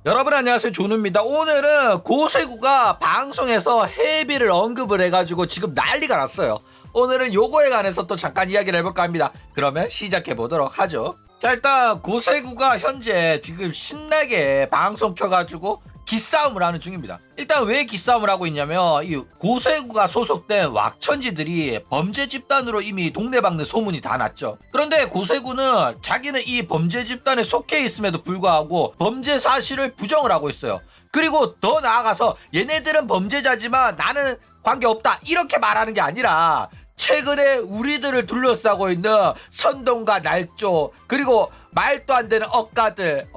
여러분 안녕하세요, 조누입니다. 오늘은 고세구가 방송에서 헤비를 언급을 해가지고 지금 난리가 났어요. 오늘은 요거에 관해서 또 잠깐 이야기를 해볼까 합니다. 그러면 시작해보도록 하죠. 자, 일단 고세구가 현재 지금 신나게 방송 켜가지고 기싸움을 하는 중입니다. 일단 왜 기싸움을 하고 있냐면 이 고세구가 소속된 왁천지들이 범죄 집단으로 이미 동네방네 소문이 다 났죠. 그런데 고세구는 자기는 이 범죄 집단에 속해 있음에도 불구하고 범죄 사실을 부정을 하고 있어요. 그리고 더 나아가서 얘네들은 범죄자지만 나는 관계없다 이렇게 말하는 게 아니라 최근에 우리들을 둘러싸고 있는 선동과 날조 그리고 말도 안 되는 억가들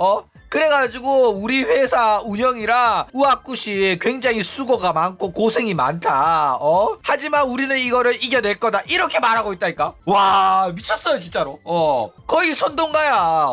그래가지고 우리 회사 운영이라 우악굿이 굉장히 수고가 많고 고생이 많다. 하지만 우리는 이거를 이겨낼 거다. 이렇게 말하고 있다니까. 와, 미쳤어요 진짜로. 거의 선동가야.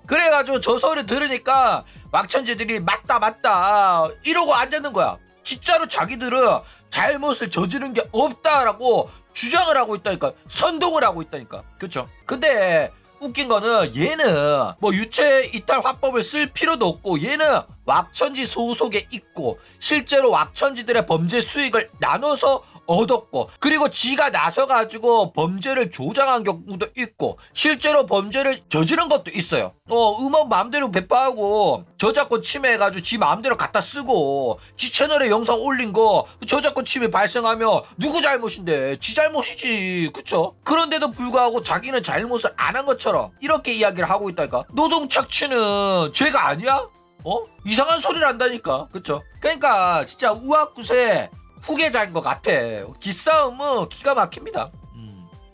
그래가지고 저 소리 들으니까 왁천지들이 맞다 이러고 앉았는 거야. 진짜로 자기들은 잘못을 저지른 게 없다라고 주장을 하고 있다니까. 선동을 하고 있다니까. 그쵸? 근데 웃긴 거는 얘는 뭐 유체 이탈 화법을 쓸 필요도 없고 얘는 왁천지 소속에 있고 실제로 왁천지들의 범죄 수익을 나눠서 얻었고 그리고 지가 나서가지고 범죄를 조장한 경우도 있고 실제로 범죄를 저지른 것도 있어요. 음원 마음대로 배파하고 저작권 침해해가지고 지 마음대로 갖다 쓰고 지 채널에 영상 올린 거 저작권 침해 발생하면 누구 잘못인데 지 잘못이지. 그쵸? 그런데도 불구하고 자기는 잘못을 안 한 것처럼 이렇게 이야기를 하고 있다니까. 노동 착취는 죄가 아니야? 이상한 소리를 한다니까. 그쵸? 그러니까 진짜 우악굿의 후계자인 것 같아. 기싸움은 기가 막힙니다.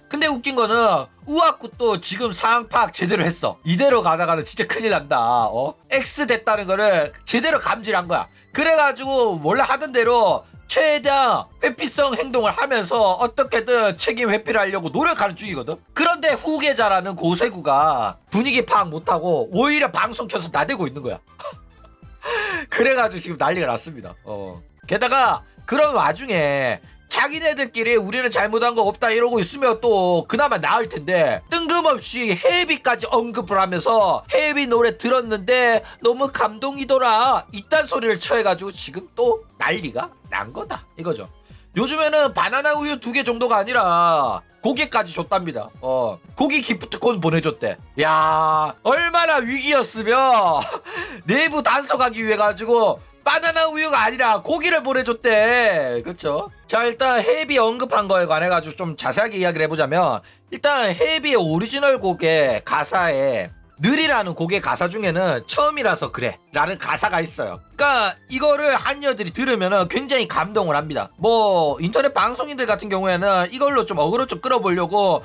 근데 웃긴 거는 우악굿도 지금 상황 파악 제대로 했어. 이대로 가다가는 진짜 큰일 난다. X 됐다는 거를 제대로 감지한 거야. 그래가지고 원래 하던 대로 최대한 회피성 행동을 하면서 어떻게든 책임 회피를 하려고 노력하는 중이거든. 그런데 후계자라는 고세구가 분위기 파악 못하고 오히려 방송 켜서 나대고 있는 거야. 그래가지고 지금 난리가 났습니다. 게다가 그런 와중에 자기네들끼리 우리는 잘못한 거 없다 이러고 있으면 또 그나마 나을 텐데 뜬금없이 헤비까지 언급을 하면서 헤비 노래 들었는데 너무 감동이더라 이딴 소리를 쳐해가지고 지금 또 난리가 난 거다 이거죠. 요즘에는 바나나 우유 2개 정도가 아니라 고기까지 줬답니다. 고기 기프트콘 보내줬대. 야, 얼마나 위기였으면 내부 단속하기 위해 가지고 바나나 우유가 아니라 고기를 보내줬대. 그쵸? 자, 일단 헤비 언급한 거에 관해 가지고 좀 자세하게 이야기를 해보자면 일단 헤비의 오리지널 곡의 가사에 늘이라는 곡의 가사 중에는 처음이라서 그래 라는 가사가 있어요. 그러니까 이거를 한여들이 들으면 굉장히 감동을 합니다. 뭐 인터넷 방송인들 같은 경우에는 이걸로 좀 어그로 좀 끌어보려고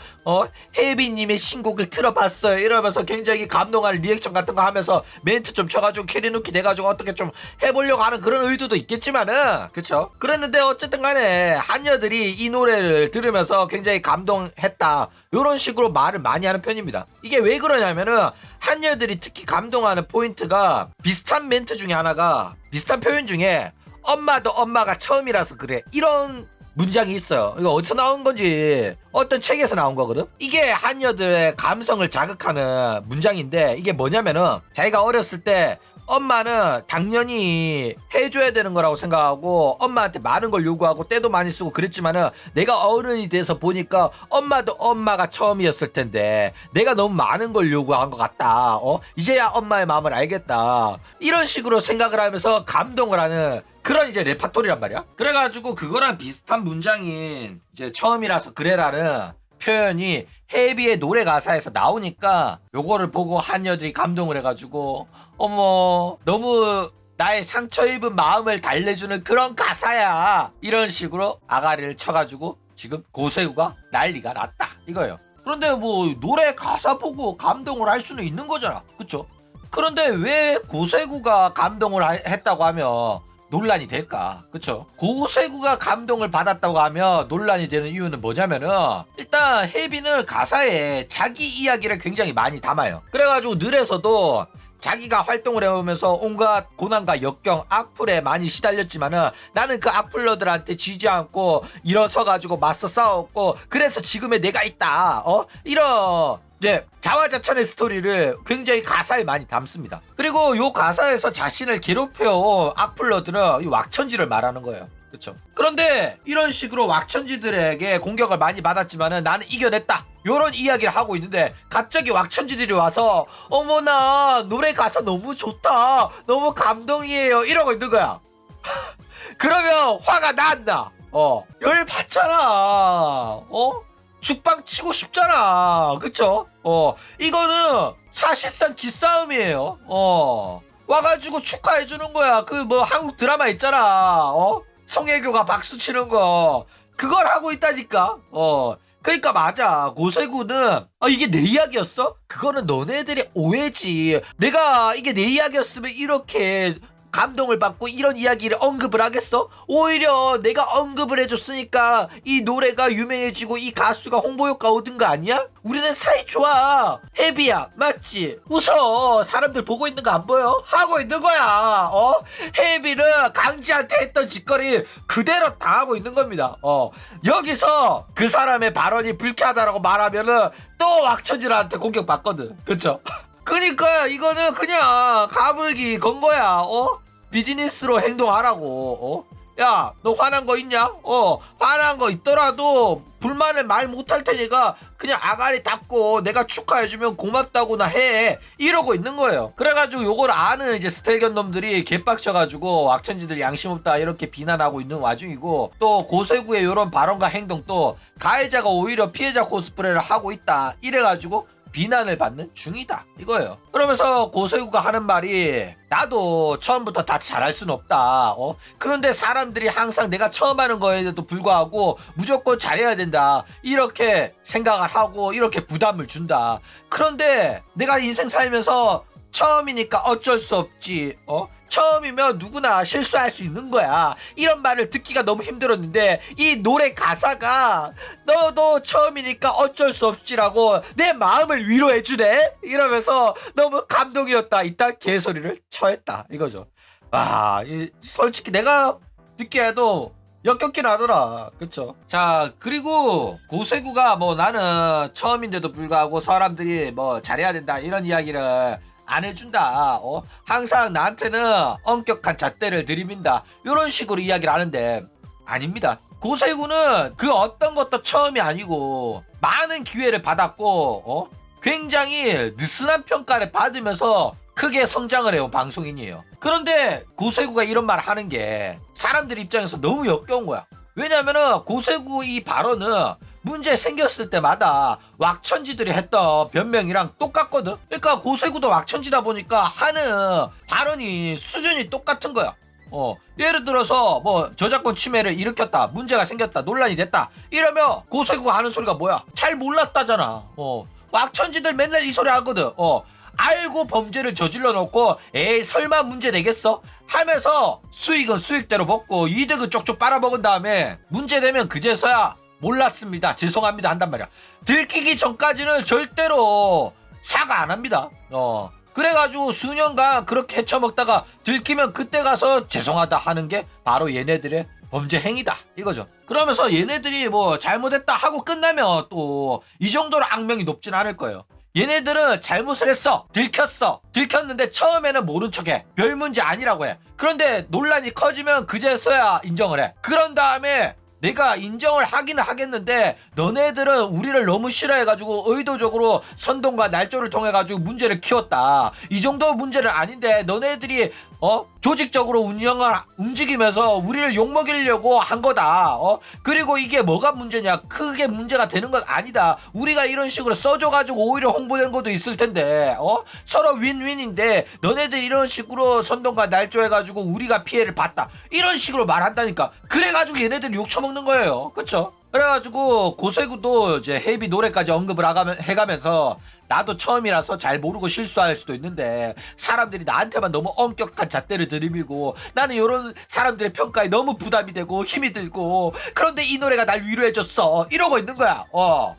혜비님의 신곡을 틀어봤어요 이러면서 굉장히 감동하는 리액션 같은 거 하면서 멘트 좀 쳐가지고 캐리누키 돼가지고 어떻게 좀 해보려고 하는 그런 의도도 있겠지만은 그쵸? 그랬는데 어쨌든 간에 한여들이 이 노래를 들으면서 굉장히 감동했다 이런 식으로 말을 많이 하는 편입니다. 이게 왜 그러냐면은 한여들이 특히 감동하는 포인트가 비슷한 멘트 중에 하나가 비슷한 표현 중에 엄마도 엄마가 처음이라서 그래 이런 문장이 있어요. 이거 어디서 나온 건지 어떤 책에서 나온 거거든. 이게 한여들의 감성을 자극하는 문장인데 이게 뭐냐면은 자기가 어렸을 때 엄마는 당연히 해줘야 되는 거라고 생각하고 엄마한테 많은 걸 요구하고 때도 많이 쓰고 그랬지만은 내가 어른이 돼서 보니까 엄마도 엄마가 처음이었을 텐데 내가 너무 많은 걸 요구한 것 같다. 이제야 엄마의 마음을 알겠다. 이런 식으로 생각을 하면서 감동을 하는 그런 이제 레파토리란 말이야. 그래가지고 그거랑 비슷한 문장인 이제 처음이라서 그래라는 표현이 헤비의 노래 가사에서 나오니까 요거를 보고 한여들이 감동을 해가지고 어머 너무 나의 상처 입은 마음을 달래주는 그런 가사야 이런 식으로 아가리를 쳐가지고 지금 고세구가 난리가 났다 이거예요. 그런데 뭐 노래 가사 보고 감동을 할 수는 있는 거잖아. 그쵸? 그런데 왜 고세구가 감동을 했다고 하면 논란이 될까? 그쵸? 고세구가 감동을 받았다고 하면 논란이 되는 이유는 뭐냐면은 일단 혜비는 가사에 자기 이야기를 굉장히 많이 담아요. 그래가지고 늘에서도 자기가 활동을 해오면서 온갖 고난과 역경, 악플에 많이 시달렸지만은 나는 그 악플러들한테 지지 않고 일어서가지고 맞서 싸웠고 그래서 지금의 내가 있다. 이런 이제 자화자찬의 스토리를 굉장히 가사에 많이 담습니다. 그리고 요 가사에서 자신을 괴롭혀온 악플러들은 이 왁천지를 말하는 거예요. 그렇죠. 그런데 이런 식으로 왁천지들에게 공격을 많이 받았지만은 나는 이겨냈다, 요런 이야기를 하고 있는데 갑자기 왁천지들이 와서 어머나 노래 가사 너무 좋다, 너무 감동이에요, 이러고 있는 거야. 그러면 화가 난다. 열 받잖아. 죽방 치고 싶잖아. 그쵸? 이거는 사실상 기싸움이에요. 와가지고 축하해주는 거야. 그 뭐 한국 드라마 있잖아. 송혜교가 박수 치는 거. 그걸 하고 있다니까. 그러니까 맞아. 고세구는 이게 내 이야기였어? 그거는 너네들의 오해지. 내가 이게 내 이야기였으면 이렇게 감동을 받고 이런 이야기를 언급을 하겠어? 오히려 내가 언급을 해줬으니까 이 노래가 유명해지고 이 가수가 홍보 효과 얻은 거 아니야? 우리는 사이 좋아. 해비야, 맞지? 웃어. 사람들 보고 있는 거 안 보여? 하고 있는 거야. 해비는 강지한테 했던 짓거리 그대로 당하고 있는 겁니다. 여기서 그 사람의 발언이 불쾌하다라고 말하면은 또 왁천지한테 공격받거든. 그쵸? 그니까 이거는 그냥 가불기 건 거야. 비즈니스로 행동하라고. 야, 너 화난 거 있냐? 화난 거 있더라도 불만을 말 못할 테니까 그냥 아가리 닦고 내가 축하해주면 고맙다고나 해, 이러고 있는 거예요. 그래가지고 요걸 아는 이제 스텔견 놈들이 개빡쳐가지고 왁천지들 양심 없다 이렇게 비난하고 있는 와중이고, 또 고세구의 요런 발언과 행동도 가해자가 오히려 피해자 코스프레를 하고 있다 이래가지고 비난을 받는 중이다 이거예요. 그러면서 고세구가 하는 말이, 나도 처음부터 다 잘할 순 없다. 그런데 사람들이 항상 내가 처음 하는 거에도 불구하고 무조건 잘해야 된다 이렇게 생각을 하고 이렇게 부담을 준다. 그런데 내가 인생 살면서 처음이니까 어쩔 수 없지. 처음이면 누구나 실수할 수 있는 거야. 이런 말을 듣기가 너무 힘들었는데 이 노래 가사가 너도 처음이니까 어쩔 수 없지라고 내 마음을 위로해주네 이러면서 너무 감동이었다. 이딴 개소리를 처했다 이거죠. 솔직히 내가 듣기에도 역겹긴 하더라. 그쵸? 자, 그리고 고세구가 뭐 나는 처음인데도 불구하고 사람들이 뭐 잘해야 된다 이런 이야기를 안 해준다. 항상 나한테는 엄격한 잣대를 들이민다, 이런 식으로 이야기를 하는데 아닙니다. 고세구는 그 어떤 것도 처음이 아니고 많은 기회를 받았고 굉장히 느슨한 평가를 받으면서 크게 성장을 해온 방송인이에요. 그런데 고세구가 이런 말을 하는 게 사람들 입장에서 너무 역겨운 거야. 왜냐면은 고세구 이 발언은 문제 생겼을 때마다 왁천지들이 했던 변명이랑 똑같거든. 그러니까 고세구도 왁천지다 보니까 하는 발언이 수준이 똑같은 거야. 예를 들어서 뭐 저작권 침해를 일으켰다, 문제가 생겼다, 논란이 됐다 이러면 고세구가 하는 소리가 뭐야? 잘 몰랐다잖아. 왁천지들 맨날 이 소리 하거든. 알고 범죄를 저질러 놓고 에이 설마 문제 되겠어? 하면서 수익은 수익대로 먹고 이득은 쪽쪽 빨아먹은 다음에 문제되면 그제서야 몰랐습니다, 죄송합니다 한단 말이야. 들키기 전까지는 절대로 사과 안 합니다. 그래가지고 수년간 그렇게 헤쳐먹다가 들키면 그때 가서 죄송하다 하는 게 바로 얘네들의 범죄 행위다 이거죠. 그러면서 얘네들이 뭐 잘못했다 하고 끝나면 또 이 정도로 악명이 높진 않을 거예요. 얘네들은 잘못을 했어, 들켰는데 처음에는 모른 척해, 별 문제 아니라고 해. 그런데 논란이 커지면 그제서야 인정을 해. 그런 다음에 내가 인정을 하기는 하겠는데 너네들은 우리를 너무 싫어해가지고 의도적으로 선동과 날조를 통해가지고 문제를 키웠다, 이 정도 문제는 아닌데 너네들이 조직적으로 움직이면서 우리를 욕먹이려고 한 거다. 그리고 이게 뭐가 문제냐, 크게 문제가 되는 건 아니다. 우리가 이런 식으로 써줘가지고 오히려 홍보된 것도 있을 텐데 서로 윈윈인데 너네들 이런 식으로 선동과 날조해가지고 우리가 피해를 봤다 이런 식으로 말한다니까. 그래가지고 얘네들이 욕 처먹는 거예요. 그쵸? 그래가지고 고세구도 이제 헤비 노래까지 언급을 해가면서 나도 처음이라서 잘 모르고 실수할 수도 있는데 사람들이 나한테만 너무 엄격한 잣대를 들이미고 나는 이런 사람들의 평가에 너무 부담이 되고 힘이 들고, 그런데 이 노래가 날 위로해줬어 이러고 있는 거야.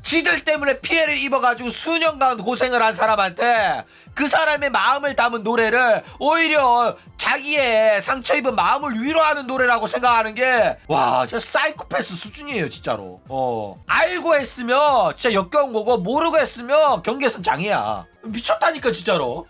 지들 때문에 피해를 입어가지고 수년간 고생을 한 사람한테 그 사람의 마음을 담은 노래를 오히려 잘 자기의 상처 입은 마음을 위로하는 노래라고 생각하는 게 와 진짜 사이코패스 수준이에요 진짜로. 알고 했으면 진짜 역겨운 거고 모르고 했으면 경계선 장이야. 미쳤다니까 진짜로.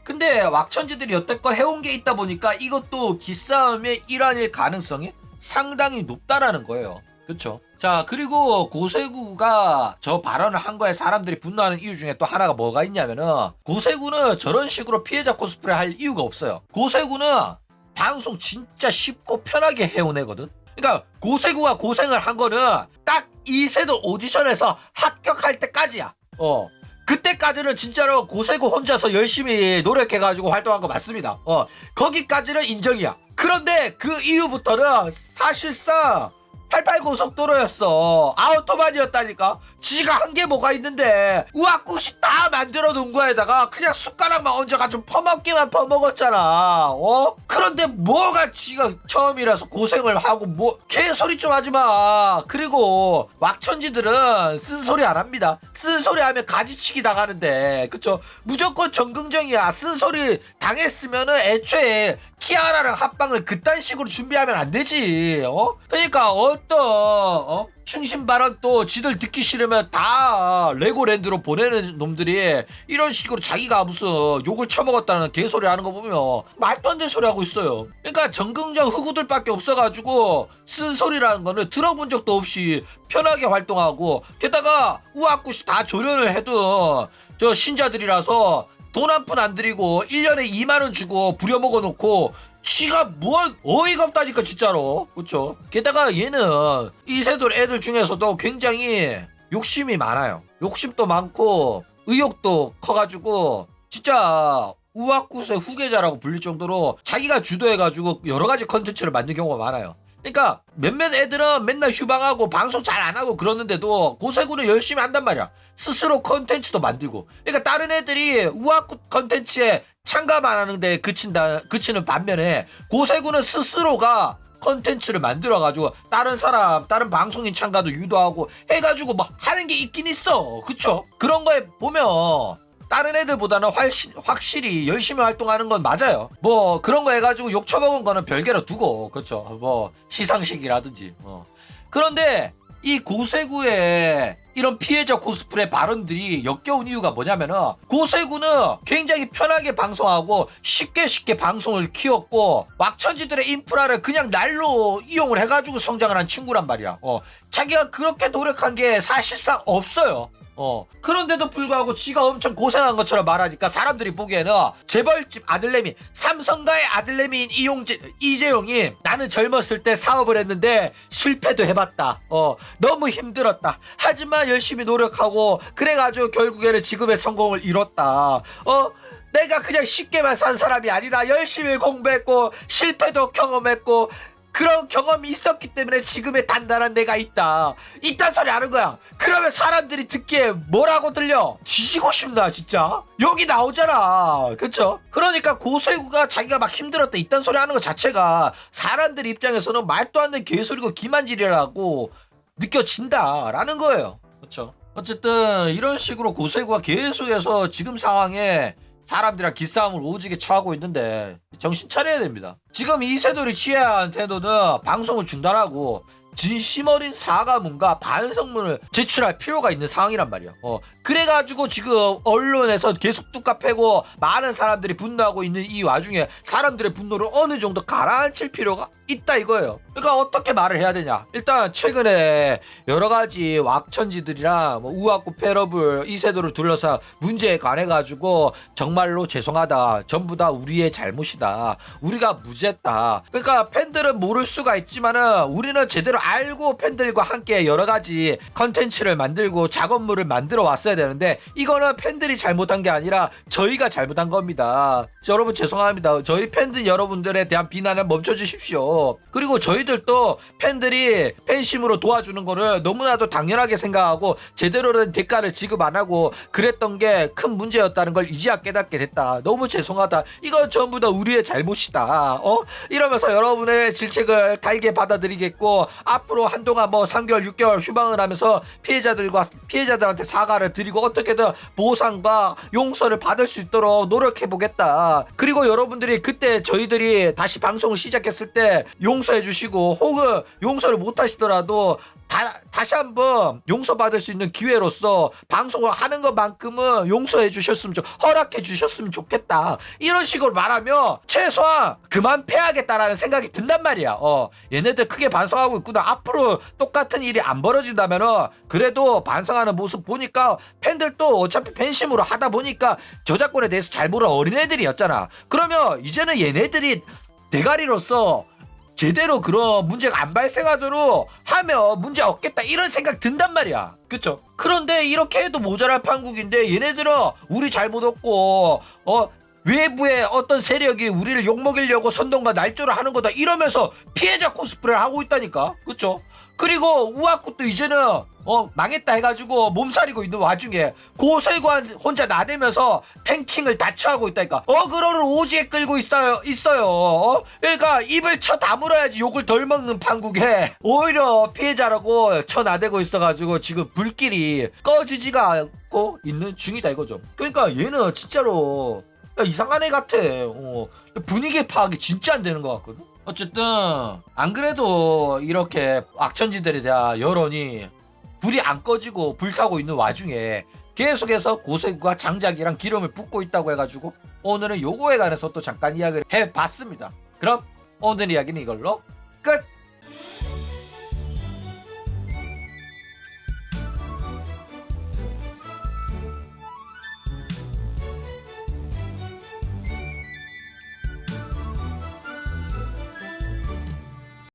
근데 왁천지들이 여태껏 해온 게 있다 보니까 이것도 기싸움의 일환일 가능성이 상당히 높다라는 거예요. 그쵸? 자, 그리고 고세구가 저 발언을 한 거에 사람들이 분노하는 이유 중에 또 하나가 뭐가 있냐면은, 고세구는 저런 식으로 피해자 코스프레 할 이유가 없어요. 고세구는 방송 진짜 쉽고 편하게 해온 애거든. 그러니까 고세구가 고생을 한 거는 딱 이세돌 오디션에서 합격할 때까지야. 그때까지는 진짜로 고세구 혼자서 열심히 노력해가지고 활동한 거 맞습니다. 거기까지는 인정이야. 그런데 그 이후부터는 사실상 88고속도로였어. 아우토반이었다니까. 지가 한 게 뭐가 있는데 우악굿이 다 만들어 놓은 거에다가 그냥 숟가락만 얹어가지고 퍼먹기만 퍼먹었잖아. 그런데 뭐가 지가 처음이라서 고생을 하고 뭐 개소리 좀 하지마. 그리고 왁천지들은 쓴소리 안 합니다. 쓴소리 하면 가지치기 당하는데, 그쵸? 무조건 정긍정이야. 쓴소리 당했으면은 애초에 키아라랑 합방을 그딴 식으로 준비하면 안 되지. 그러니까 어떤 충신 발언 또 지들 듣기 싫으면 다 레고랜드로 보내는 놈들이 이런 식으로 자기가 무슨 욕을 처먹었다는 개소리 하는 거 보면 말도 안 되는 소리 하고 있어요. 그러니까 정긍정 흑우들밖에 없어가지고 쓴소리라는 거는 들어본 적도 없이 편하게 활동하고, 게다가 우악굿이 다 조련을 해도 저 신자들이라서 돈 한 푼 안 들이고 1년에 2만원 주고 부려먹어 놓고 지가 뭘 어이가 없다니까 진짜로. 그쵸? 게다가 얘는 이세돌 애들 중에서도 굉장히 욕심이 많아요. 욕심도 많고 의욕도 커가지고 진짜 우악굿의 후계자라고 불릴 정도로 자기가 주도해가지고 여러가지 컨텐츠를 만든 경우가 많아요. 그러니까 몇몇 애들은 맨날 휴방하고 방송 잘 안하고 그러는데도 고세구는 열심히 한단 말이야. 스스로 컨텐츠도 만들고. 그러니까 다른 애들이 우악굿 컨텐츠에 참가만 하는데 그치는 반면에 고세구는 스스로가 컨텐츠를 만들어가지고 다른 사람, 다른 방송인 참가도 유도하고 해가지고 뭐 하는 게 있긴 있어. 그쵸? 그런 거에 보면 다른 애들보다는 확실히 열심히 활동하는 건 맞아요. 뭐 그런 거 해가지고 욕 처먹은 거는 별개로 두고, 그렇죠? 뭐 시상식이라든지. 그런데 이 고세구의 이런 피해자 코스프레 발언들이 역겨운 이유가 뭐냐면은, 고세구는 굉장히 편하게 방송하고 쉽게 방송을 키웠고 왁천지들의 인프라를 그냥 날로 이용을 해가지고 성장을 한 친구란 말이야. 자기가 그렇게 노력한 게 사실상 없어요. 그런데도 불구하고 지가 엄청 고생한 것처럼 말하니까 사람들이 보기에는 재벌집 아들내미, 삼성가의 아들내미인 이재용이 나는 젊었을 때 사업을 했는데 실패도 해봤다. 너무 힘들었다. 하지만 열심히 노력하고 그래가지고 결국에는 지금의 성공을 이뤘다. 내가 그냥 쉽게만 산 사람이 아니다. 열심히 공부했고 실패도 경험했고 그런 경험이 있었기 때문에 지금의 단단한 내가 있다. 이딴 소리 하는 거야. 그러면 사람들이 듣기에 뭐라고 들려? 뒤지고 싶나 진짜? 여기 나오잖아. 그쵸? 그러니까 고세구가 자기가 막 힘들었다 이딴 소리 하는 것 자체가 사람들 입장에서는 말도 안 되는 개소리고 기만질이라고 느껴진다라는 거예요. 그쵸? 어쨌든 이런 식으로 고세구가 계속해서 지금 상황에 사람들이랑 기싸움을 오지게 처하고 있는데 정신 차려야 됩니다. 지금 이세돌이 취해야 할 태도는 방송을 중단하고 진심 어린 사과문과 반성문을 제출할 필요가 있는 상황이란 말이야. 그래가지고 지금 언론에서 계속 뚜까 패고 많은 사람들이 분노하고 있는 이 와중에 사람들의 분노를 어느 정도 가라앉힐 필요가 있다 이거예요. 그러니까 어떻게 말을 해야 되냐. 일단 최근에 여러가지 왁천지들이랑 우악구 패러블 이세돌을 둘러싼 문제에 관해가지고 정말로 죄송하다. 전부 다 우리의 잘못이다. 우리가 무죄다. 그러니까 팬들은 모를 수가 있지만은 우리는 제대로 알고 팬들과 함께 여러가지 컨텐츠를 만들고 작업물을 만들어 왔어야 되는데 이거는 팬들이 잘못한 게 아니라 저희가 잘못한 겁니다. 여러분 죄송합니다. 저희 팬들 여러분들에 대한 비난을 멈춰주십시오. 그리고 저희들도 팬들이 팬심으로 도와주는 거를 너무나도 당연하게 생각하고 제대로 된 대가를 지급 안 하고 그랬던 게 큰 문제였다는 걸 이제야 깨닫게 됐다. 너무 죄송하다. 이건 전부 다 우리의 잘못이다. 이러면서 여러분의 질책을 달게 받아들이겠고 앞으로 한동안 뭐 3개월 6개월 휴방을 하면서 피해자들한테 사과를 드리고 어떻게든 보상과 용서를 받을 수 있도록 노력해 보겠다. 그리고 여러분들이 그때 저희들이 다시 방송을 시작했을 때 용서해 주시고 혹은 용서를 못 하시더라도 다시 한번 용서받을 수 있는 기회로서 방송을 하는 것만큼은 용서해 주셨으면 허락해 주셨으면 좋겠다. 이런 식으로 말하면 최소한 그만 패야겠다라는 생각이 든단 말이야. 얘네들 크게 반성하고 있구나. 앞으로 똑같은 일이 안 벌어진다면은 그래도 반성하는 모습 보니까 팬들도 어차피 팬심으로 하다 보니까 저작권에 대해서 잘 모르는 어린애들이었잖아. 그러면 이제는 얘네들이 대가리로서 제대로 그런 문제가 안 발생하도록 하면 문제 없겠다 이런 생각 든단 말이야. 그쵸? 그런데 이렇게 해도 모자랄 판국인데 얘네들은 우리 잘못 없고 외부의 어떤 세력이 우리를 욕먹이려고 선동과 날조를 하는 거다 이러면서 피해자 코스프레를 하고 있다니까. 그쵸? 그리고 우아쿠도 이제는 망했다 해가지고 몸살이고 있는 와중에 고세관 혼자 나대면서 탱킹을 다 취하고 있다니까. 어그로를 오지게 끌고 있어요. 그러니까 입을 쳐 다물어야지 욕을 덜 먹는 판국에 오히려 피해자라고 쳐 나대고 있어가지고 지금 불길이 꺼지지가 않고 있는 중이다 이거죠. 그러니까 얘는 진짜로 이상한 애 같아. 분위기 파악이 진짜 안 되는 것 같거든. 어쨌든 안 그래도 이렇게 악천지들에 대한 여론이 불이 안 꺼지고 불타고 있는 와중에 계속해서 고세구가 장작이랑 기름을 붓고 있다고 해가지고 오늘은 요거에 관해서 또 잠깐 이야기를 해봤습니다. 그럼 오늘 이야기는 이걸로